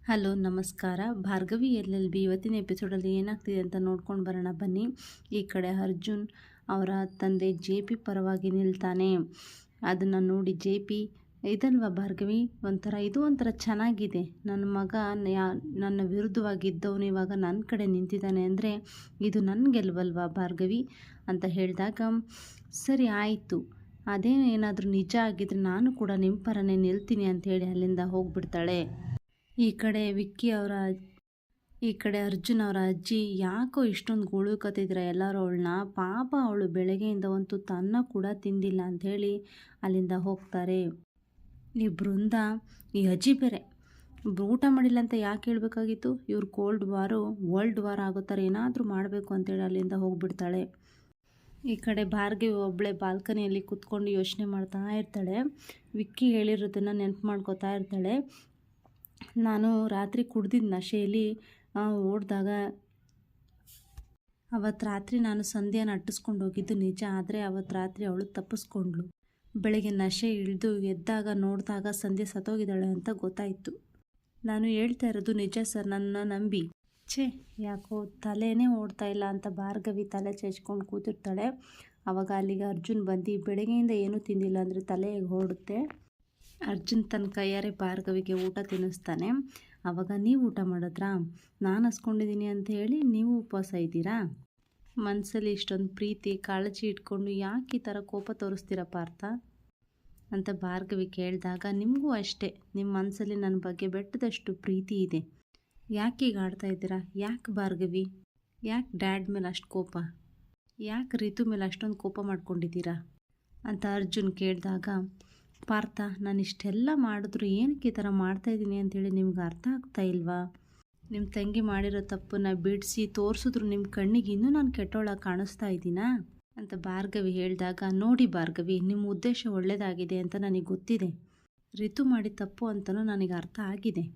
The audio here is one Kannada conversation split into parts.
ಹಲೋ ನಮಸ್ಕಾರ. ಭಾರ್ಗವಿ LLB ಇವತ್ತಿನ ಎಪಿಸೋಡಲ್ಲಿ ಏನಾಗ್ತಿದೆ ಅಂತ ನೋಡ್ಕೊಂಡು ಬರೋಣ ಬನ್ನಿ. ಈ ಕಡೆ ಅರ್ಜುನ್ ಅವರ ತಂದೆ JP ಪರವಾಗಿ ನಿಲ್ತಾನೆ. ಅದನ್ನು ನೋಡಿ JP, ಇದಲ್ವಾ ಭಾರ್ಗವಿ, ಇದು ಒಂಥರ ಚೆನ್ನಾಗಿದೆ. ನನ್ನ ಮಗ ನನ್ನ ವಿರುದ್ಧವಾಗಿದ್ದವನು ಇವಾಗ ನನ್ನ ಕಡೆ ನಿಂತಿದ್ದಾನೆ ಅಂದರೆ ಇದು ನನ್ನ ಗೆಲುವಲ್ವಾ ಭಾರ್ಗವಿ ಅಂತ ಹೇಳಿದಾಗ, ಸರಿ ಆಯಿತು, ಅದೇನೇನಾದರೂ ನಿಜ ಆಗಿದ್ರೆ ನಾನು ಕೂಡ ನಿಮ್ಮ ಪರನೇ ನಿಲ್ತೀನಿ ಅಂಥೇಳಿ ಅಲ್ಲಿಂದ ಹೋಗ್ಬಿಡ್ತಾಳೆ. ಈ ಕಡೆ ಅರ್ಜುನ್ ಅವರ ಅಜ್ಜಿ, ಯಾಕೋ ಇಷ್ಟೊಂದು ಗೋಳುಕತ್ತಿದ್ರ ಎಲ್ಲರೂ ಅವಳನ್ನ, ಪಾಪ ಅವಳು ಬೆಳಗ್ಗೆಯಿಂದ ಒಂದು ತುತ್ತು ಅನ್ನ ಕೂಡ ತಿಂದಿಲ್ಲ ಅಂಥೇಳಿ ಅಲ್ಲಿಂದ ಹೋಗ್ತಾರೆ. ಈ ಬೃಂದ, ಈ ಅಜ್ಜಿ ಬೇರೆ ಊಟ ಮಾಡಿಲ್ಲ ಅಂತ ಯಾಕೆ ಹೇಳಬೇಕಾಗಿತ್ತು, ಇವ್ರು ವರ್ಲ್ಡ್ ವಾರ್ ಆಗೋ ಥರ ಏನಾದರೂ ಮಾಡಬೇಕು ಅಂತೇಳಿ ಅಲ್ಲಿಂದ ಹೋಗ್ಬಿಡ್ತಾಳೆ. ಈ ಕಡೆ ಭಾರ್ಗವಿ ಒಬ್ಬಳೆ ಬಾಲ್ಕನಿಯಲ್ಲಿ ಕೂತ್ಕೊಂಡು ಯೋಚನೆ ಮಾಡ್ತಾ ಇರ್ತಾಳೆ. ವಿಕ್ಕಿ ಹೇಳಿರೋದನ್ನು ನೆನಪು ಮಾಡ್ಕೋತಾ ಇರ್ತಾಳೆ. ನಾನು ರಾತ್ರಿ ಕುಡ್ದಿದ್ದ ನಶೆಯಲ್ಲಿ ಓಡಿದಾಗ ಅವತ್ತು ರಾತ್ರಿ ನಾನು ಸಂಧ್ಯಾನ ಅಟ್ಟಿಸ್ಕೊಂಡು ಹೋಗಿದ್ದು ನಿಜ, ಆದರೆ ಅವತ್ತು ರಾತ್ರಿ ಅವಳು ತಪ್ಪಿಸ್ಕೊಂಡ್ಳು. ಬೆಳಗ್ಗೆ ನಶೆ ಇಳಿದು ಎದ್ದಾಗ ನೋಡಿದಾಗ ಸಂಧ್ಯಾ ಸತ್ತೋಗಿದ್ದಾಳೆ ಅಂತ ಗೊತ್ತಾಯಿತು. ನಾನು ಹೇಳ್ತಾ ಇರೋದು ನಿಜ ಸರ್, ನನ್ನ ನಂಬಿ. ಯಾಕೋ ತಲೆನೇ ಓಡ್ತಾ ಇಲ್ಲ ಅಂತ ಭಾರ್ಗವಿ ತಲೆ ಚೆಚ್ಕೊಂಡು ಕೂತಿರ್ತಾಳೆ. ಆವಾಗ ಅಲ್ಲಿಗೆ ಅರ್ಜುನ್ ಬಂದು, ಬೆಳಗ್ಗೆಯಿಂದ ಏನೂ ತಿಂದಿಲ್ಲ ಅಂದರೆ ತಲೆ ಓಡುತ್ತೆ. ಅರ್ಜುನ್ ತನ್ನ ಕೈಯಾರೆ ಭಾರ್ಗವಿಗೆ ಊಟ ತಿನ್ನಿಸ್ತಾನೆ. ಆವಾಗ, ನೀವು ಊಟ ಮಾಡಿದ್ರಾ, ನಾನು ಹಸ್ಕೊಂಡಿದ್ದೀನಿ ಅಂತ ಹೇಳಿ ನೀವು ಉಪವಾಸ ಇದ್ದೀರಾ, ಮನಸ್ಸಲ್ಲಿ ಇಷ್ಟೊಂದು ಪ್ರೀತಿ ಕಾಳಜಿ ಇಟ್ಕೊಂಡು ಯಾಕೆ ಈ ಥರ ಕೋಪ ತೋರಿಸ್ತೀರಾ ಪಾರ್ಥ ಅಂತ ಭಾರ್ಗವಿ ಕೇಳಿದಾಗ, ನಿಮಗೂ ಅಷ್ಟೇ, ನಿಮ್ಮ ಮನಸ್ಸಲ್ಲಿ ನನ್ನ ಬಗ್ಗೆ ಬೆಟ್ಟದಷ್ಟು ಪ್ರೀತಿ ಇದೆ, ಯಾಕೆ ಈಗ ಆಡ್ತಾ ಇದ್ದೀರಾ, ಯಾಕೆ ಭಾರ್ಗವಿ, ಯಾಕೆ ಡ್ಯಾಡ್ ಮೇಲೆ ಅಷ್ಟು ಕೋಪ, ಯಾಕೆ ರಿತು ಮೇಲೆ ಅಷ್ಟೊಂದು ಕೋಪ ಮಾಡ್ಕೊಂಡಿದ್ದೀರಾ ಅಂತ ಅರ್ಜುನ್ ಕೇಳಿದಾಗ, ಪಾರ್ಥ, ನಾನು ಇಷ್ಟೆಲ್ಲ ಮಾಡಿದ್ರು ಏನಕ್ಕೆ ಈ ಥರ ಮಾಡ್ತಾಯಿದ್ದೀನಿ ಅಂಥೇಳಿ ನಿಮ್ಗೆ ಅರ್ಥ ಆಗ್ತಾ ಇಲ್ವಾ, ನಿಮ್ಮ ತಂಗಿ ಮಾಡಿರೋ ತಪ್ಪನ್ನು ಬಿಡಿಸಿ ತೋರಿಸಿದ್ರು ನಿಮ್ಮ ಕಣ್ಣಿಗೆ ಇನ್ನೂ ನಾನು ಕೆಟ್ಟೋಳಾಗಿ ಕಾಣಿಸ್ತಾ ಇದ್ದೀನಾ ಅಂತ ಭಾರ್ಗವಿ ಹೇಳಿದಾಗ, ನೋಡಿ ಭಾರ್ಗವಿ, ನಿಮ್ಮ ಉದ್ದೇಶ ಒಳ್ಳೆಯದಾಗಿದೆ ಅಂತ ನನಗೆ ಗೊತ್ತಿದೆ, ರಿತು ಮಾಡಿದ ತಪ್ಪು ಅಂತಲೂ ನನಗೆ ಅರ್ಥ ಆಗಿದೆ,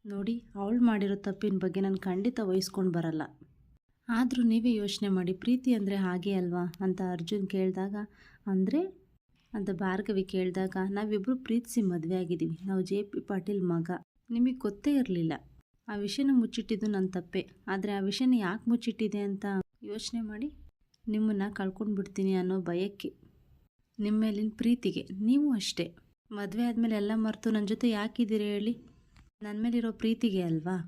ನೋಡಿ ಅವಳು ಮಾಡಿರೋ ತಪ್ಪಿನ ಬಗ್ಗೆ ನಾನು ಖಂಡಿತ ವಹಿಸ್ಕೊಂಡು ಬರಲ್ಲ, ಆದರೂ ನೀವೇ ಯೋಚನೆ ಮಾಡಿ, ಪ್ರೀತಿ ಅಂದರೆ ಹಾಗೆ ಅಲ್ವಾ ಅಂತ ಅರ್ಜುನ್ ಕೇಳಿದಾಗ, ಅಂದರೆ ಅಂತ ಭಾರ್ಗವಿ ಕೇಳಿದಾಗ, ನಾವಿಬ್ಬರು ಪ್ರೀತಿಸಿ ಮದುವೆ ಆಗಿದ್ದೀವಿ, ನಾವು JP ಪಾಟೀಲ್ ಮಗ, ನಿಮಗೆ ಗೊತ್ತೇ ಇರಲಿಲ್ಲ, ಆ ವಿಷಯನ ಮುಚ್ಚಿಟ್ಟಿದ್ದು ನನ್ನ ತಪ್ಪೆ, ಆದರೆ ಆ ವಿಷಯನ ಯಾಕೆ ಮುಚ್ಚಿಟ್ಟಿದೆ ಅಂತ ಯೋಚನೆ ಮಾಡಿ ನಿಮ್ಮನ್ನು ಕಳ್ಕೊಂಡು ಬಿಡ್ತೀನಿ ಅನ್ನೋ ಭಯಕ್ಕೆ, ನಿಮ್ಮ ಮೇಲಿನ ಪ್ರೀತಿಗೆ. ನೀವು ಅಷ್ಟೇ, ಮದುವೆ ಆದಮೇಲೆ ಎಲ್ಲ ಮರೆತು ನನ್ನ ಜೊತೆ ಯಾಕಿದ್ದೀರಿ ಹೇಳಿ, ನನ್ನ ಮೇಲಿರೋ ಪ್ರೀತಿಗೆ ಅಲ್ವಾ,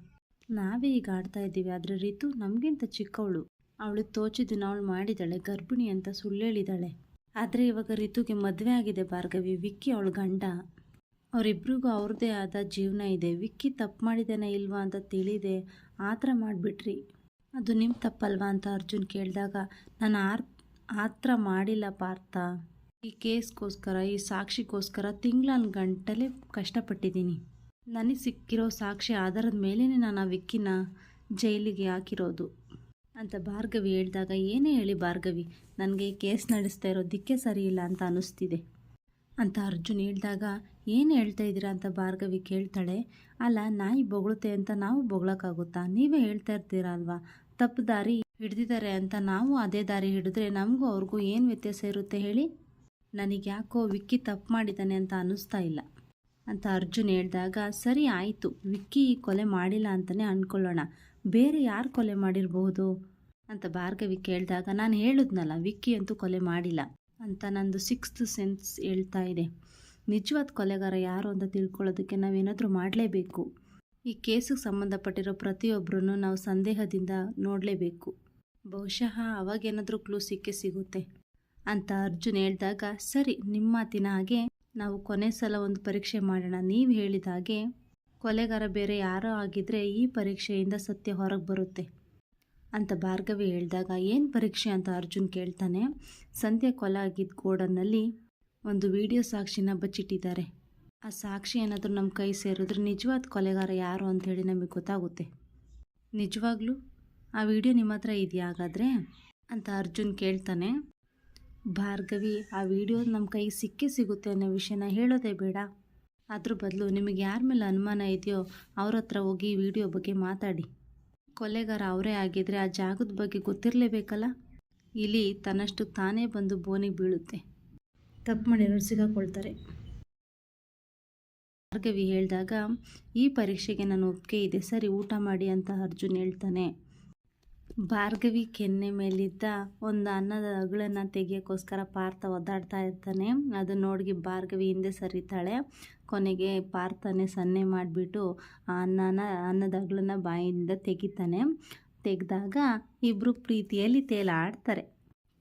ನಾವೇ ಈಗ ಆಡ್ತಾ ಇದ್ದೀವಿ, ಆದರೆ ರಿತು ನಮಗಿಂತ ಚಿಕ್ಕವಳು, ಅವಳಿಗೆ ತೋಚಿದ್ದನ್ನು ಅವಳು ಮಾಡಿದ್ದಾಳೆ, ಗರ್ಭಿಣಿ ಅಂತ ಸುಳ್ಳು ಹೇಳಿದ್ದಾಳೆ, ಆದರೆ ಇವಾಗ ರಿತುಗೆ ಮದುವೆ ಆಗಿದೆ ಭಾರ್ಗವಿ, ವಿಕ್ಕಿ ಅವಳ ಗಂಡ, ಅವರಿಬ್ರಿಗೂ ಅವ್ರದ್ದೇ ಆದ ಜೀವನ ಇದೆ, ವಿಕ್ಕಿ ತಪ್ಪು ಮಾಡಿದ್ದಾನೆ ಇಲ್ವಾ ಅಂತ ತಿಳಿದೆ ಆ ಥರ ಮಾಡಿಬಿಟ್ರಿ, ಅದು ನಿಮ್ಮ ತಪ್ಪಲ್ವಾ ಅಂತ ಅರ್ಜುನ್ ಕೇಳಿದಾಗ, ನಾನು ಆ ಥರ ಮಾಡಿಲ್ಲ ಪಾರ್ಥ, ಈ ಕೇಸ್ಗೋಸ್ಕರ, ಈ ಸಾಕ್ಷಿಗೋಸ್ಕರ ಗಂಟಲೆ ಕಷ್ಟಪಟ್ಟಿದ್ದೀನಿ, ನನಗೆ ಸಿಕ್ಕಿರೋ ಸಾಕ್ಷಿ ಆಧಾರದ ಮೇಲೇ ನಾನು ಆ ವಿಕ್ಕಿನ ಜೈಲಿಗೆ ಹಾಕಿರೋದು ಅಂತ ಭಾರ್ಗವಿ ಹೇಳಿದಾಗ, ಏನೇ ಹೇಳಿ ಭಾರ್ಗವಿ, ನನಗೆ ಕೇಸ್ ನಡೆಸ್ತಾ ಇರೋದಕ್ಕೆ ಸರಿ ಇಲ್ಲ ಅಂತ ಅನ್ನಿಸ್ತಿದೆ ಅಂತ ಅರ್ಜುನ್ ಹೇಳಿದಾಗ, ಏನು ಹೇಳ್ತಾ ಇದ್ದೀರಾ ಅಂತ ಭಾರ್ಗವಿ ಕೇಳ್ತಾಳೆ. ಅಲ್ಲ, ನಾಯಿ ಬೊಗಳುತ್ತೆ ಅಂತ ನಾವು ಬೊಗಳಕ್ಕಾಗುತ್ತಾ, ನೀವೇ ಹೇಳ್ತಾ ಇರ್ತೀರಾ ಅಲ್ವಾ, ತಪ್ಪು ದಾರಿ ಹಿಡ್ದಿದ್ದಾರೆ ಅಂತ ನಾವು ಅದೇ ದಾರಿ ಹಿಡಿದ್ರೆ ನಮಗೂ ಅವ್ರಿಗೂ ಏನು ವ್ಯತ್ಯಾಸ ಇರುತ್ತೆ ಹೇಳಿ, ನನಗೆ ಯಾಕೋ ವಿಕ್ಕಿ ತಪ್ಪು ಮಾಡಿದ್ದಾನೆ ಅಂತ ಅನ್ನಿಸ್ತಾ ಇಲ್ಲ ಅಂತ ಅರ್ಜುನ್ ಹೇಳಿದಾಗ, ಸರಿ ಆಯಿತು, ವಿಕ್ಕಿ ಕೊಲೆ ಮಾಡಿಲ್ಲ ಅಂತಲೇ ಅಂದ್ಕೊಳ್ಳೋಣ, ಬೇರೆ ಯಾರು ಕೊಲೆ ಮಾಡಿರಬಹುದು ಅಂತ ಭಾರ್ಗವಿ ಕೇಳಿದಾಗ, ನಾನು ಹೇಳಿದ್ನಲ್ಲ ವಿಕ್ಕಿ ಅಂತೂ ಕೊಲೆ ಮಾಡಿಲ್ಲ ಅಂತ, ನಂದು 6th ಸೆನ್ಸ್ ಹೇಳ್ತಾ ಇದೆ, ನಿಜವಾದ ಕೊಲೆಗಾರ ಯಾರು ಅಂತ ತಿಳ್ಕೊಳ್ಳೋದಕ್ಕೆ ನಾವೇನಾದರೂ ಮಾಡಲೇಬೇಕು, ಈ ಕೇಸಿಗೆ ಸಂಬಂಧಪಟ್ಟಿರೋ ಪ್ರತಿಯೊಬ್ಬರೂ ನಾವು ಸಂದೇಹದಿಂದ ನೋಡಲೇಬೇಕು, ಬಹುಶಃ ಅವಾಗೇನಾದರೂ ಕ್ಲೂ ಸಿಗುತ್ತೆ ಅಂತ ಅರ್ಜುನ್ ಹೇಳಿದಾಗ, ಸರಿ, ನಿಮ್ಮ ಮಾತಿನ ಹಾಗೆ ನಾವು ಕೊನೆ ಸಲ ಒಂದು ಪರೀಕ್ಷೆ ಮಾಡೋಣ, ನೀವು ಹೇಳಿದ ಹಾಗೆ ಕೊಲೆಗಾರ ಬೇರೆ ಯಾರೋ ಆಗಿದ್ದರೆ ಈ ಪರೀಕ್ಷೆಯಿಂದ ಸತ್ಯ ಹೊರಗೆ ಬರುತ್ತೆ ಅಂತ ಭಾರ್ಗವಿ ಹೇಳಿದಾಗ, ಏನು ಪರೀಕ್ಷೆ ಅಂತ ಅರ್ಜುನ್ ಕೇಳ್ತಾನೆ. ಸಂಧ್ಯಾ ಕೊಲೆ ಆಗಿದ್ದ ಗೋಡನ್ನಲ್ಲಿ ಒಂದು ವಿಡಿಯೋ ಸಾಕ್ಷಿನ ಬಚ್ಚಿಟ್ಟಿದ್ದಾರೆ, ಆ ಸಾಕ್ಷಿ ಏನಾದರೂ ನಮ್ಮ ಕೈ ಸೇರಿದ್ರೆ ನಿಜವಾದ ಕೊಲೆಗಾರ ಯಾರು ಅಂಥೇಳಿ ನಮಗೆ ಗೊತ್ತಾಗುತ್ತೆ, ನಿಜವಾಗ್ಲೂ ಆ ವಿಡಿಯೋ ನಿಮ್ಮ ಹತ್ರ ಇದೆಯಾ ಹಾಗಾದರೆ ಅಂತ ಅರ್ಜುನ್ ಕೇಳ್ತಾನೆ. ಭಾರ್ಗವಿ, ಆ ವಿಡಿಯೋ ನಮ್ಮ ಕೈಗೆ ಸಿಗುತ್ತೆ ಅನ್ನೋ ವಿಷಯನ ಹೇಳೋದೇ ಬೇಡ, ಅದ್ರ ಬದಲು ನಿಮಗೆ ಯಾರ ಮೇಲೆ ಅನುಮಾನ ಇದೆಯೋ ಅವ್ರ ಹತ್ರ ಹೋಗಿ ಈ ವಿಡಿಯೋ ಬಗ್ಗೆ ಮಾತಾಡಿ, ಕೊಲೆಗಾರ ಅವರೇ ಆಗಿದ್ದರೆ ಆ ಜಾಗದ ಬಗ್ಗೆ ಗೊತ್ತಿರಲೇಬೇಕಲ್ಲ, ಇಲ್ಲಿ ತನ್ನಷ್ಟು ತಾನೇ ಬಂದು ಬೋನಿಗೆ ಬೀಳುತ್ತೆ, ತಪ್ಪು ಮಾಡಿರೋರು ಸಿಗಾಕೊಳ್ತಾರೆ. ಭಾರ್ಗವಿ ಹೇಳಿದಾಗ ಈ ಪರೀಕ್ಷೆಗೆ ನಾನು ಒಪ್ಪಿಗೆ ಇದೆ, ಸರಿ ಊಟ ಮಾಡಿ ಅಂತ ಅರ್ಜುನ್ ಹೇಳ್ತಾನೆ. ಭಾರ್ಗವಿ ಕೆನ್ನೆ ಮೇಲಿದ್ದ ಒಂದು ಅನ್ನದ ಅಗಳನ್ನು ತೆಗಿಯೋಕ್ಕೋಸ್ಕರ ಪಾರ್ಥ ಒದ್ದಾಡ್ತಾ ಇರ್ತಾನೆ. ಅದನ್ನ ನೋಡಿ ಭಾರ್ಗವಿ ಹಿಂದೆ ಸರಿತಾಳೆ. ಕೊನೆಗೆ ಪಾರ್ಥನೇ ಸನ್ನೆ ಮಾಡಿಬಿಟ್ಟು ಆ ಅನ್ನದ ಅಗಳನ್ನ ಬಾಯಿಂದ ತೆಗಿತಾನೆ. ತೆಗೆದಾಗ ಇಬ್ಬರು ಪ್ರೀತಿಯಲ್ಲಿ ತೇಲಾಡ್ತಾರೆ.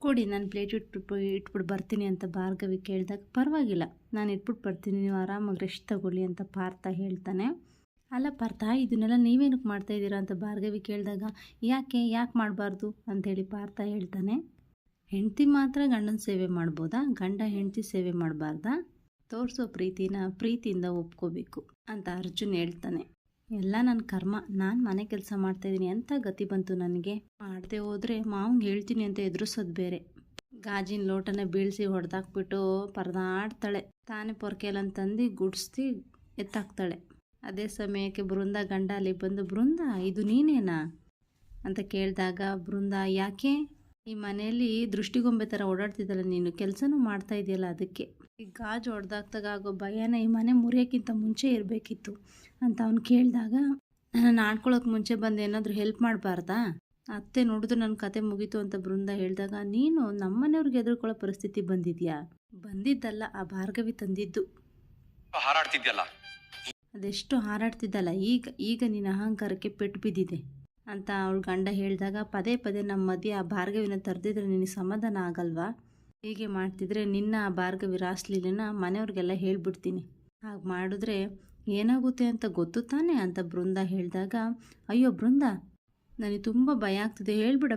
ಕೊಡಿ ನಾನು ಪ್ಲೇಟ್ ಇಟ್ಬಿಟ್ಟು ಬರ್ತೀನಿ ಅಂತ ಭಾರ್ಗವಿ ಕೇಳಿದಾಗ, ಪರವಾಗಿಲ್ಲ ನಾನು ಇಟ್ಬಿಟ್ಟು ಬರ್ತೀನಿ, ನೀವು ಆರಾಮಾಗಿ ರೆಸ್ಟ್ ತಗೊಳ್ಳಿ ಅಂತ ಪಾರ್ಥ ಹೇಳ್ತಾನೆ. ಅಲ್ಲ ಪಾರ್ಥ, ಇದನ್ನೆಲ್ಲ ನೀವೇನಕ್ಕೆ ಮಾಡ್ತಾಯಿದ್ದೀರಾ ಅಂತ ಭಾರ್ಗವಿ ಕೇಳಿದಾಗ, ಯಾಕೆ ಮಾಡಬಾರ್ದು ಅಂಥೇಳಿ ಪಾರ್ಥ ಹೇಳ್ತಾನೆ. ಹೆಂಡತಿ ಮಾತ್ರ ಗಂಡನ ಸೇವೆ ಮಾಡ್ಬೋದಾ, ಗಂಡ ಹೆಂಡತಿ ಸೇವೆ ಮಾಡಬಾರ್ದಾ? ತೋರಿಸೋ ಪ್ರೀತಿಯಿಂದ ಒಪ್ಕೋಬೇಕು ಅಂತ ಅರ್ಜುನ್ ಹೇಳ್ತಾನೆ. ಎಲ್ಲ ನನ್ನ ಕರ್ಮ, ನಾನು ಮನೆ ಕೆಲಸ ಮಾಡ್ತಾಯಿದ್ದೀನಿ ಅಂತ ಗತಿ ಬಂತು ನನಗೆ. ಮಾಡದೆ ಹೋದರೆ ಮಾವಂಗೆ ಹೇಳ್ತೀನಿ ಅಂತ ಎದುರಿಸೋದು ಬೇರೆ. ಗಾಜಿನ ಲೋಟನ ಬೀಳಿಸಿ ಹೊಡೆದಾಕ್ಬಿಟ್ಟು ಪರದಾಡ್ತಾಳೆ. ತಾನೇ ಪೊರ್ಕೆಲಂತಂದು ಗುಡಿಸ್ತಿ ಎತ್ತಾಕ್ತಾಳೆ. ಅದೇ ಸಮಯಕ್ಕೆ ಬೃಂದ ಗಂಡ ಅಲ್ಲಿ ಬಂದು, ಬೃಂದ ಇದು ನೀನೇನಾ ಅಂತ ಕೇಳಿದಾಗ, ಬೃಂದ ಯಾಕೆ ಈ ಮನೆಯಲ್ಲಿ ದೃಷ್ಟಿಗೊಂಬೆ ಥರ ಓಡಾಡ್ತಿದ್ದಲ್ಲ ನೀನು, ಕೆಲಸನೂ ಮಾಡ್ತಾ ಇದೆಯಲ್ಲ ಅದಕ್ಕೆ. ಈ ಗಾಜು ಹೊಡೆದಾಕ್ದಾಗ ಆಗೋ ಭಯನ ಈ ಮನೆ ಮುರಿಯೋಕ್ಕಿಂತ ಮುಂಚೆ ಇರಬೇಕಿತ್ತು ಅಂತ ಅವ್ನು ಕೇಳಿದಾಗ, ನಾನು ಆಡ್ಕೊಳ್ಳೋಕೆ ಮುಂಚೆ ಬಂದು ಏನಾದರೂ ಹೆಲ್ಪ್ ಮಾಡಬಾರ್ದಾ? ಅತ್ತೆ ನೋಡಿದ್ರು ನನ್ನ ಕತೆ ಮುಗೀತು ಅಂತ ಬೃಂದ ಹೇಳಿದಾಗ, ನೀನು ನಮ್ಮನೆಯವ್ರಿಗೆ ಎದುರ್ಕೊಳ್ಳೋ ಪರಿಸ್ಥಿತಿ ಬಂದಿದ್ದಲ್ಲ, ಆ ಭಾರ್ಗವಿ ತಂದಿದ್ದು. ಹಾರಾಡ್ತಿದ್ಯಲ್ಲ, ಅದೆಷ್ಟು ಹಾರಾಡ್ತಿದ್ದಲ್ಲ, ಈಗ ನಿನ್ನ ಅಹಂಕಾರಕ್ಕೆ ಪೆಟ್ಟು ಬಿದ್ದಿದೆ ಅಂತ ಅವಳು ಗಂಡ ಹೇಳಿದಾಗ, ಪದೇ ನಮ್ಮ ಮಧ್ಯೆ ಆ ಭಾರ್ಗವಿನ ತರ್ದಿದ್ರೆ ನಿನಗೆ ಸಮಾಧಾನ ಆಗಲ್ವಾ? ಹೀಗೆ ಮಾಡ್ತಿದ್ರೆ ನಿನ್ನ ಆ ಭಾರ್ಗವಿ ರಾಸ್ಲೀಲೆನ ಮನೆಯವ್ರಿಗೆಲ್ಲ ಹೇಳ್ಬಿಡ್ತೀನಿ. ಹಾಗೆ ಮಾಡಿದ್ರೆ ಏನಾಗುತ್ತೆ ಅಂತ ಗೊತ್ತು ತಾನೆ ಅಂತ ಬೃಂದ ಹೇಳಿದಾಗ, ಅಯ್ಯೋ ಬೃಂದ, ನನಗೆ ತುಂಬ ಭಯ ಆಗ್ತಿದೆ, ಹೇಳ್ಬಿಡ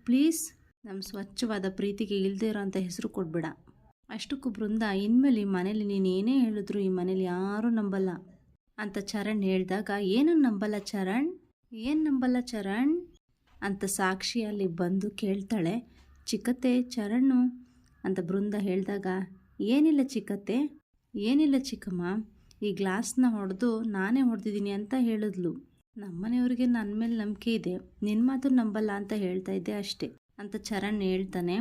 ಪ್ಲೀಸ್, ನಮ್ಮ ಸ್ವಚ್ಛವಾದ ಪ್ರೀತಿಗೆ ಇಲ್ಲದೆ ಇರೋ ಅಂಥ ಹೆಸರು ಕೊಡ್ಬೇಡ. ಅಷ್ಟಕ್ಕೂ ಬೃಂದ, ಇನ್ಮೇಲೆ ಈ ಮನೇಲಿ ನೀನು ಏನೇ ಹೇಳಿದ್ರು ಈ ಮನೇಲಿ ಯಾರೂ ನಂಬಲ್ಲ ಅಂತ ಚರಣ್ ಹೇಳಿದಾಗ, ಏನನ್ನು ನಂಬಲ್ಲ ಚರಣ್ ಅಂತ ಸಾಕ್ಷಿ ಅಲ್ಲಿ ಬಂದು ಕೇಳ್ತಾಳೆ. ಚಿಕ್ಕತ್ತೆ ಚರಣ್ ಅಂತ ಬೃಂದ ಹೇಳಿದಾಗ, ಏನಿಲ್ಲ ಚಿಕ್ಕಮ್ಮ, ಈ ಗ್ಲಾಸ್ನ ಹೊಡೆದು ನಾನೇ ಹೊಡೆದಿದ್ದೀನಿ ಅಂತ ಹೇಳಿದ್ಲು. ನಮ್ಮನೆಯವ್ರಿಗೆ ನನ್ನ ಮೇಲೆ ನಂಬಿಕೆ ಇದೆ, ನಿನ್ನ ಮಾತು ನಂಬಲ್ಲ ಅಂತ ಹೇಳ್ತಾ ಇದ್ದೆ ಅಷ್ಟೇ ಅಂತ ಚರಣ್ ಹೇಳ್ತಾನೆ.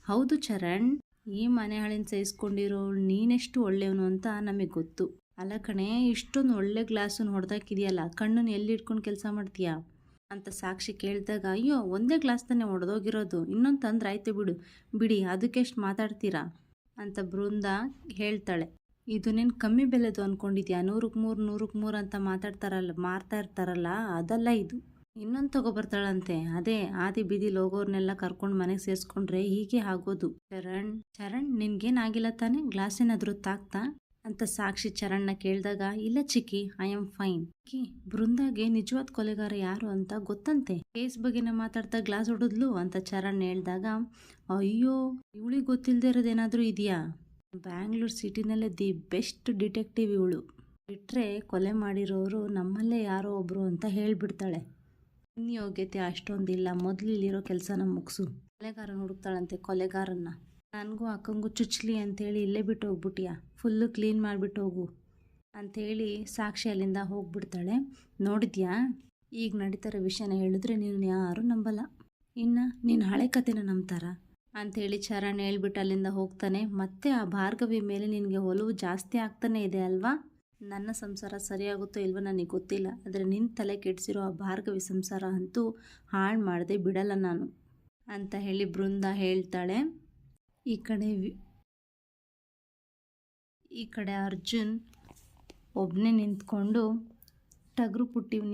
ಹೌದು ಚರಣ್, ಈ ಮನೆ ಹಾಳಿನ ಸಹಿಸ್ಕೊಂಡಿರೋ ನೀನೆಷ್ಟು ಒಳ್ಳೆಯವನು ಅಂತ ನಮಗೆ ಗೊತ್ತು. ಅಲ್ಲ ಕಣೆ, ಇಷ್ಟೊಂದು ಒಳ್ಳೆ ಗ್ಲಾಸನ್ನು ಹೊಡೆದಾಕಿದೆಯಲ್ಲ, ಕಣ್ಣನ್ನು ಎಲ್ಲಿ ಇಟ್ಕೊಂಡು ಕೆಲಸ ಮಾಡ್ತೀಯಾ ಅಂತ ಸಾಕ್ಷಿ ಕೇಳಿದಾಗ, ಅಯ್ಯೋ ಒಂದೇ ಗ್ಲಾಸ್ ತಾನೇ ಹೊಡೆದೋಗಿರೋದು, ಇನ್ನೊಂದು ತಂದ್ರೆ ಆಯ್ತು ಬಿಡಿ ಅದಕ್ಕೆಷ್ಟು ಮಾತಾಡ್ತೀರಾ ಅಂತ ಬೃಂದ ಹೇಳ್ತಾಳೆ. ಇದು ನೀನು ಕಮ್ಮಿ ಬೆಲೆದು ಅಂದ್ಕೊಂಡಿದ್ಯಾ, 100ಕ್ಕೆ 3 ಅಂತ ಮಾರ್ತಾ ಇರ್ತಾರಲ್ಲ, ಅದಲ್ಲ ಇದು. ಇನ್ನೊಂದು ತಗೊಬರ್ತಾಳಂತೆ, ಅದೇ ಆದಿ ಬೀದಿಲಿ ಹೋಗೋರ್ನೆಲ್ಲ ಕರ್ಕೊಂಡು ಮನೆಗೆ ಸೇರಿಸ್ಕೊಂಡ್ರೆ ಹೀಗೆ ಆಗೋದು. ಚರಣ್ ನಿನ್ಗೇನಾಗಿಲ್ಲ ತಾನೆ, ಗ್ಲಾಸ್ ಏನಾದರೂ ತಾಕ್ತಾ ಅಂತ ಸಾಕ್ಷಿ ಚರಣ್ನ ಕೇಳಿದಾಗ, ಇಲ್ಲ ಚಿಕ್ಕಿ, ಐ ಆಮ್ ಫೈನ್. ಬೃಂದಾಗೆ ನಿಜವಾದ ಕೊಲೆಗಾರ ಯಾರು ಅಂತ ಗೊತ್ತಂತೆ, ಕೇಸ್ ಬಗ್ಗೆನೇ ಮಾತಾಡ್ತಾ ಗ್ಲಾಸ್ ಹೊಡೆದ್ಲು ಅಂತ ಚರಣ್ ಹೇಳಿದಾಗ, ಅಯ್ಯೋ ಇವಳಿಗೆ ಗೊತ್ತಿಲ್ಲದೆ ಇರೋದೇನಾದರೂ ಇದೆಯಾ? ಬ್ಯಾಂಗ್ಳೂರ್ ಸಿಟಿನಲ್ಲೇ ದಿ ಬೆಸ್ಟ್ ಡಿಟೆಕ್ಟಿವ್ ಇವಳು, ಬಿಟ್ಟರೆ ಕೊಲೆ ಮಾಡಿರೋರು ನಮ್ಮಲ್ಲೇ ಯಾರೋ ಒಬ್ರು ಅಂತ ಹೇಳ್ಬಿಡ್ತಾಳೆ. ಇನ್ನು ಯೋಗ್ಯತೆ ಅಷ್ಟೊಂದಿಲ್ಲ, ಮೊದಲು ಇಲ್ಲಿರೋ ಕೆಲಸನ ಮುಗಿಸು. ಕೊಲೆಗಾರನ ಹುಡುಕ್ತಾಳಂತೆ, ಕೊಲೆಗಾರನ್ನ. ನನಗೂ ಅಕ್ಕಂಗೂ ಚುಚ್ಚಲಿ ಅಂತೇಳಿ ಇಲ್ಲೇ ಬಿಟ್ಟು ಹೋಗ್ಬಿಟ್ಟಿಯಾ, ಫುಲ್ಲು ಕ್ಲೀನ್ ಮಾಡಿಬಿಟ್ಟು ಹೋಗು ಅಂಥೇಳಿ ಸಾಕ್ಷಿ ಅಲ್ಲಿಂದ ಹೋಗ್ಬಿಡ್ತಾಳೆ. ನೋಡಿದ್ಯಾ, ಈಗ ನಡೀತಾರೋ ವಿಷಯನ ಹೇಳಿದ್ರೆ ನೀನು ಯಾರೂ ನಂಬಲ್ಲ, ಇನ್ನು ನೀನು ಹಳೆ ಕಥೆನ ನಂಬ್ತಾರ ಅಂಥೇಳಿ ಚರಣ್ ಹೇಳ್ಬಿಟ್ಟು ಅಲ್ಲಿಂದ ಹೋಗ್ತಾನೆ. ಮತ್ತೆ ಆ ಭಾರ್ಗವಿ ಮೇಲೆ ನಿನಗೆ ಒಲವು ಜಾಸ್ತಿ ಆಗ್ತಾನೆ ಇದೆ ಅಲ್ವಾ? ನನ್ನ ಸಂಸಾರ ಸರಿಯಾಗುತ್ತೋ ಇಲ್ವೋ ನನಗೆ ಗೊತ್ತಿಲ್ಲ, ಆದರೆ ನಿನ್ನ ತಲೆ ಕೆಡಿಸಿರೋ ಆ ಭಾರ್ಗವಿ ಸಂಸಾರ ಅಂತೂ ಹಾಳು ಮಾಡದೆ ಬಿಡಲ್ಲ ನಾನು ಅಂತ ಹೇಳಿ ಬೃಂದ ಹೇಳ್ತಾಳೆ. ಈ ಕಡೆ ಅರ್ಜುನ್ ಒಬ್ಬನೇ ನಿಂತ್ಕೊಂಡು,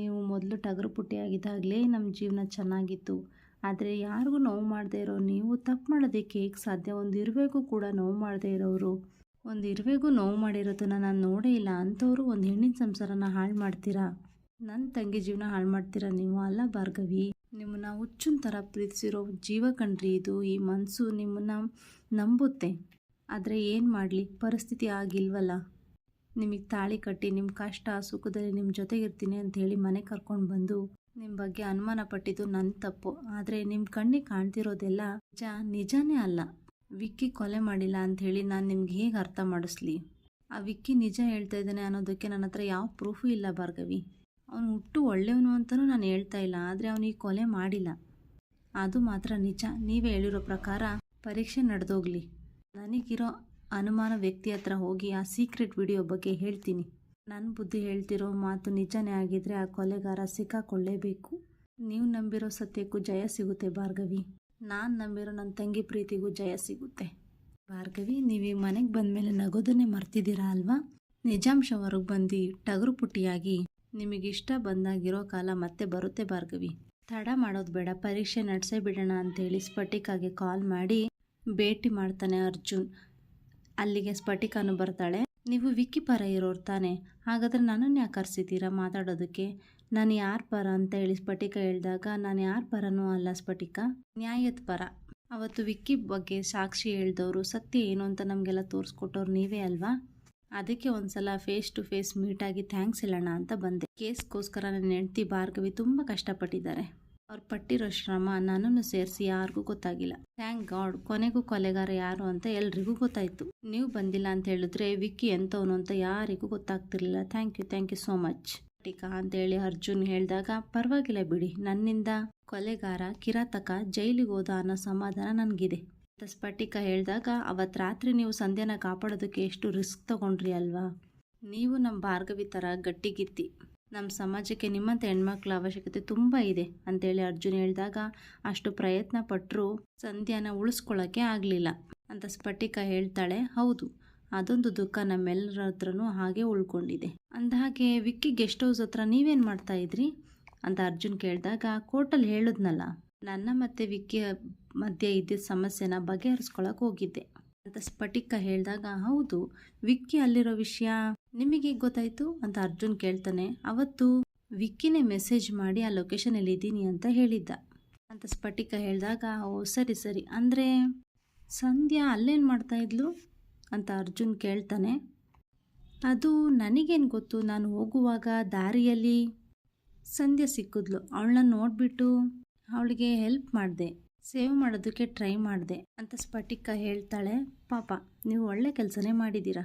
ನೀವು ಮೊದಲು ಟಗರು ಪುಟ್ಟಿ ಆಗಿದ್ದಾಗಲೇ ನಮ್ಮ ಜೀವನ ಚೆನ್ನಾಗಿತ್ತು, ಆದರೆ ಯಾರಿಗೂ ನೋವು ಮಾಡದೇ ಇರೋ ನೀವು ತಪ್ಪು ಮಾಡೋದಕ್ಕೆ ಹೇಗೆ ಸಾಧ್ಯ? ಒಂದು ಇರುವೆಗೂ ಕೂಡ ನೋವು ಮಾಡದೇ ಇರೋರು, ಒಂದು ಇರುವೆಗೂ ನೋವು ಮಾಡಿರೋದನ್ನು ನಾನು ನೋಡೇ ಇಲ್ಲ ಅಂಥವ್ರು ಒಂದು ಹೆಣ್ಣಿನ ಸಂಸಾರನ ಹಾಳು ಮಾಡ್ತೀರಾ? ನನ್ನ ತಂಗಿ ಜೀವನ ಹಾಳು ಮಾಡ್ತೀರಾ ನೀವು? ಅಲ್ಲ ಭಾರ್ಗವಿ, ನಿಮ್ಮನ್ನು ಹುಚ್ಚಿನ ಥರ ಪ್ರೀತಿಸಿರೋ ಜೀವ ಕಣ್ರಿ ಇದು. ಈ ಮನಸ್ಸು ನಿಮ್ಮನ್ನು ನಂಬುತ್ತೆ, ಆದರೆ ಏನು ಮಾಡಲಿ, ಪರಿಸ್ಥಿತಿ ಆಗಿಲ್ವಲ್ಲ. ನಿಮಗೆ ತಾಳಿ ಕಟ್ಟಿ ನಿಮ್ಮ ಕಷ್ಟ ಸುಖದಲ್ಲಿ ನಿಮ್ಮ ಜೊತೆಗಿರ್ತೀನಿ ಅಂಥೇಳಿ ಮನೆ ಕರ್ಕೊಂಡು ಬಂದು ನಿಮ್ಮ ಬಗ್ಗೆ ಅನುಮಾನ ಪಟ್ಟಿದ್ದು ನನ್ನ ತಪ್ಪು. ಆದರೆ ನಿಮ್ಮ ಕಣ್ಣಿಗೆ ಕಾಣ್ತಿರೋದೆಲ್ಲ ನಿಜಾನೇ ಅಲ್ಲ. ವಿಕ್ಕಿ ಕೊಲೆ ಮಾಡಿಲ್ಲ ಅಂಥೇಳಿ ನಾನು ನಿಮ್ಗೆ ಹೇಗೆ ಅರ್ಥ ಮಾಡಿಸ್ಲಿ? ಆ ವಿಕ್ಕಿ ನಿಜ ಹೇಳ್ತಾ ಇದ್ದಾನೆ ಅನ್ನೋದಕ್ಕೆ ನನ್ನ ಹತ್ರ ಯಾವ ಪ್ರೂಫು ಇಲ್ಲ ಭಾರ್ಗವಿ. ಅವನು ಹುಟ್ಟು ಒಳ್ಳೆಯವನು ಅಂತಲೂ ನಾನು ಹೇಳ್ತಾ ಇಲ್ಲ, ಆದರೆ ಅವನಿಗೆ ಕೊಲೆ ಮಾಡಿಲ್ಲ, ಅದು ಮಾತ್ರ ನಿಜ. ನೀವೇ ಹೇಳಿರೋ ಪ್ರಕಾರ ಪರೀಕ್ಷೆ ನಡೆದೋಗ್ಲಿ, ನನಗಿರೋ ಅನುಮಾನ ವ್ಯಕ್ತಿ ಹತ್ರ ಹೋಗಿ ಆ ಸೀಕ್ರೆಟ್ ವಿಡಿಯೋ ಬಗ್ಗೆ ಹೇಳ್ತೀನಿ. ನನ್ನ ಬುದ್ಧಿ ಹೇಳ್ತಿರೋ ಮಾತು ನಿಜನೇ ಆಗಿದ್ರೆ ಆ ಕೊಲೆಗಾರ ಸಿಕ್ಕಾಕೊಳ್ಳೇಬೇಕು. ನೀವು ನಂಬಿರೋ ಸತ್ಯಕ್ಕೂ ಜಯ ಸಿಗುತ್ತೆ ಭಾರ್ಗವಿ. ನಾನು ನಂಬಿರೋ ನನ್ನ ತಂಗಿ ಪ್ರೀತಿಗೂ ಜಯ ಸಿಗುತ್ತೆ. ಭಾರ್ಗವಿ, ನೀವು ಈ ಮನೆಗೆ ಬಂದಮೇಲೆ ನಗೋದನ್ನೇ ಮರ್ತಿದ್ದೀರಾ ಅಲ್ವಾ? ನಿಜಾಂಶ ಹೊರಗೆ ಬಂದು ಟಗರು ಪುಟ್ಟಿಯಾಗಿ ನಿಮಗಿಷ್ಟ ಬಂದಾಗಿರೋ ಕಾಲ ಮತ್ತೆ ಬರುತ್ತೆ ಭಾರ್ಗವಿ. ತಡ ಮಾಡೋದು ಬೇಡ, ಪರೀಕ್ಷೆ ನಡೆಸೇ ಬಿಡೋಣ ಅಂತೇಳಿ ಸ್ಫಟಿಕಾಗೆ ಕಾಲ್ ಮಾಡಿ ಭೇಟಿ ಮಾಡ್ತಾನೆ ಅರ್ಜುನ್. ಅಲ್ಲಿಗೆ ಸ್ಫಟಿಕಾನು ಬರ್ತಾಳೆ. ನೀವು ವಿಕ್ಕಿ ಪರ ಇರೋರು ತಾನೆ, ಹಾಗಾದರೆ ನನ್ನನ್ನು ಯಾಕೆ ಕರೆಸಿದ್ದೀರಾ ಮಾತಾಡೋದಕ್ಕೆ? ನಾನು ಯಾರ ಪರ ಅಂತ ಹೇಳಿ ಸ್ಫಟಿಕ ಹೇಳಿದಾಗ, ನಾನು ಯಾರ ಪರನೂ ಅಲ್ಲ ಸ್ಫಟಿಕ, ನ್ಯಾಯದ ಪರ. ಅವತ್ತು ವಿಕ್ಕಿ ಬಗ್ಗೆ ಸಾಕ್ಷಿ ಹೇಳ್ದವರು, ಸತ್ಯ ಏನು ಅಂತ ನಮಗೆಲ್ಲ ತೋರಿಸ್ಕೊಟ್ಟವ್ರು ನೀವೇ ಅಲ್ವಾ? ಅದಕ್ಕೆ ಒಂದ್ಸಲ ಫೇಸ್ ಟು ಫೇಸ್ ಮೀಟಾಗಿ ಥ್ಯಾಂಕ್ಸ್ ಹೇಳೋಣ ಅಂತ ಬಂದೆ. ಕೇಸ್ಗೋಸ್ಕರ ನನ್ನ ಹೆಂಡ್ತಿ ಭಾರ್ಗವಿ ತುಂಬ ಕಷ್ಟಪಟ್ಟಿದ್ದಾರೆ. ಅವ್ರು ಪಟ್ಟಿರೋ ಶ್ರಮ ನನ್ನನ್ನು ಸೇರಿಸಿ ಯಾರಿಗೂ ಗೊತ್ತಾಗಿಲ್ಲ. ಥ್ಯಾಂಕ್ ಗಾಡ್, ಕೊನೆಗೂ ಕೊಲೆಗಾರ ಯಾರು ಅಂತ ಎಲ್ರಿಗೂ ಗೊತ್ತಾಯ್ತು. ನೀವು ಬಂದಿಲ್ಲ ಅಂತ ಹೇಳಿದ್ರೆ ವಿಕ್ಕಿ ಎಂಥವನು ಅಂತ ಯಾರಿಗೂ ಗೊತ್ತಾಗ್ತಿರ್ಲಿಲ್ಲ. ಥ್ಯಾಂಕ್ ಯು ಸೋ ಮಚ್ ಸ್ಫಟಿಕ ಅಂತೇಳಿ ಅರ್ಜುನ್ ಹೇಳಿದಾಗ, ಪರವಾಗಿಲ್ಲ ಬಿಡಿ, ನನ್ನಿಂದ ಕೊಲೆಗಾರ ಕಿರಾತಕ ಜೈಲಿಗೆ ಹೋದ ಅನ್ನೋ ಸಮಾಧಾನ ನನಗಿದೆ ಅಂತ ಸ್ಫಟಿಕ ಹೇಳಿದಾಗ, ಅವತ್ತು ರಾತ್ರಿ ನೀವು ಸಂಧ್ಯಾನ ಕಾಪಾಡೋದಕ್ಕೆ ಎಷ್ಟು ರಿಸ್ಕ್ ತಗೊಂಡ್ರಿ ಅಲ್ವಾ? ನೀವು ನಮ್ಮ ಭಾರ್ಗವಿ ಥರ ಗಟ್ಟಿಗಿತ್ತಿ. ನಮ್ಮ ಸಮಾಜಕ್ಕೆ ನಿಮ್ಮಂಥ ಹೆಣ್ಮಕ್ಳ ಅವಶ್ಯಕತೆ ತುಂಬ ಇದೆ ಅಂತೇಳಿ ಅರ್ಜುನ್ ಹೇಳಿದಾಗ, ಅಷ್ಟು ಪ್ರಯತ್ನ ಪಟ್ಟರು ಸಂಧ್ಯಾನ ಉಳಿಸ್ಕೊಳ್ಳೋಕ್ಕೆ ಆಗಲಿಲ್ಲ ಅಂತ ಸ್ಫಟಿಕ ಹೇಳ್ತಾಳೆ. ಹೌದು, ಅದೊಂದು ದುಃಖ ನಮ್ಮೆಲ್ಲರ ಹತ್ರನೂ ಹಾಗೆ ಉಳ್ಕೊಂಡಿದೆ. ಅಂದಹಾಗೆ ವಿಕ್ಕಿ ಗೆಸ್ಟ್ ಹೌಸ್ ಹತ್ರ ನೀವೇನು ಮಾಡ್ತಾ ಇದ್ರಿ ಅಂತ ಅರ್ಜುನ್ ಕೇಳಿದಾಗ, ಕೋರ್ಟಲ್ಲಿ ಹೇಳಿದ್ನಲ್ಲ, ನನ್ನ ಮತ್ತು ವಿಕ್ಕಿ ಮಧ್ಯೆ ಇದ್ದಿದ್ದ ಸಮಸ್ಯೆನ ಬಗೆಹರಿಸ್ಕೊಳಕ್ಕೆ ಹೋಗಿದ್ದೆ ಅಂತ ಸ್ಫಟಿಕ ಹೇಳಿದಾಗ, ಹೌದು, ವಿಕ್ಕಿ ಅಲ್ಲಿರೋ ವಿಷಯ ನಿಮಗೆ ಗೊತ್ತಾಯ್ತು ಅಂತ ಅರ್ಜುನ್ ಕೇಳ್ತಾನೆ. ಅವತ್ತು ವಿಕ್ಕಿನೇ ಮೆಸೇಜ್ ಮಾಡಿ ಆ ಲೊಕೇಶನಲ್ಲಿ ಇದ್ದೀನಿ ಅಂತ ಹೇಳಿದ್ದ ಅಂತ ಸ್ಫಟಿಕ ಹೇಳಿದಾಗ, ಓ ಸರಿ, ಅಂದರೆ ಸಂಧ್ಯಾ ಅಲ್ಲೇನು ಮಾಡ್ತಾ ಇದ್ಲು ಅಂತ ಅರ್ಜುನ್ ಕೇಳ್ತಾನೆ. ಅದು ನನಗೇನು ಗೊತ್ತು, ನಾನು ಹೋಗುವಾಗ ದಾರಿಯಲ್ಲಿ ಸಂಧ್ಯಾ ಸಿಕ್ಕಿದ್ಲು. ಅವಳನ್ನ ನೋಡಿಬಿಟ್ಟು ಅವಳಿಗೆ ಹೆಲ್ಪ್ ಮಾಡಿದೆ, ಸೇವ್ ಮಾಡೋದಕ್ಕೆ ಟ್ರೈ ಮಾಡಿದೆ ಅಂತ ಸ್ಫಟಿಕ ಹೇಳ್ತಾಳೆ. ಪಾಪ, ನೀವು ಒಳ್ಳೆ ಕೆಲಸನೇ ಮಾಡಿದ್ದೀರಾ.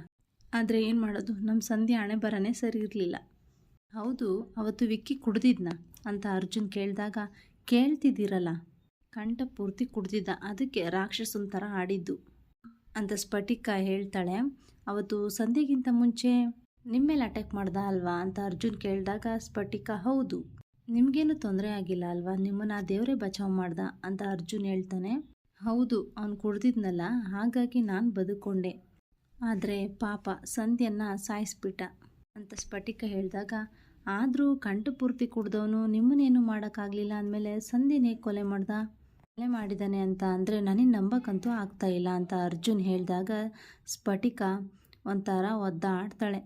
ಆದರೆ ಏನು ಮಾಡೋದು, ನಮ್ಮ ಸಂಧ್ಯಾ ಹಣೆ ಬರನೇ ಸರಿ ಇರಲಿಲ್ಲ. ಹೌದು, ಅವತ್ತು ವಿಕ್ಕಿ ಕುಡ್ದಿದ್ನ ಅಂತ ಅರ್ಜುನ್ ಕೇಳಿದಾಗ, ಕೇಳ್ತಿದ್ದೀರಲ್ಲ, ಕಂಠ ಪೂರ್ತಿ ಕುಡ್ದಿದ್ದ, ಅದಕ್ಕೆ ರಾಕ್ಷಸನ ಥರ ಆಡಿದ್ದು ಅಂತ ಸ್ಫಟಿಕ ಹೇಳ್ತಾಳೆ. ಅವತ್ತು ಸಂಧ್ಯೆಗಿಂತ ಮುಂಚೆ ನಿಮ್ಮೇಲೆ ಅಟ್ಯಾಕ್ ಮಾಡ್ದ ಅಲ್ವಾ ಅಂತ ಅರ್ಜುನ್ ಕೇಳಿದಾಗ, ಸ್ಫಟಿಕ ಹೌದು, ನಿಮಗೇನು ತೊಂದರೆ ಆಗಿಲ್ಲ ಅಲ್ವಾ, ನಿಮ್ಮನ್ನು ಆ ದೇವರೇ ಬಚಾವ್ ಮಾಡ್ದ ಅಂತ ಅರ್ಜುನ್ ಹೇಳ್ತಾನೆ. ಹೌದು, ಅವನು ಕುಡ್ದಿದ್ನಲ್ಲ, ಹಾಗಾಗಿ ನಾನು ಬದುಕೊಂಡೆ. ಆದರೆ ಪಾಪ ಸಂಧ್ಯನ್ನ ಸಾಯಿಸ್ಬಿಟ್ಟ ಅಂತ ಸ್ಫಟಿಕ ಹೇಳಿದಾಗ, ಆದರೂ ಕಂಠಪೂರ್ತಿ ಕುಡ್ದವನು ನಿಮ್ಮನ್ನೇನು ಮಾಡೋಕ್ಕಾಗಲಿಲ್ಲ ಅಂದಮೇಲೆ ಸಂಧ್ಯನೇ ಕೊಲೆ ಮಾಡಿದ್ದಾನೆ ಅಂತ ಅಂದರೆ ನನಗೆ ನಂಬಕ್ಕಂತೂ ಆಗ್ತಾಯಿಲ್ಲ ಅಂತ ಅರ್ಜುನ್ ಹೇಳಿದಾಗ, ಸ್ಫಟಿಕ ಒಂಥರ ಒದ್ದಾಡ್ತಾಳೆ.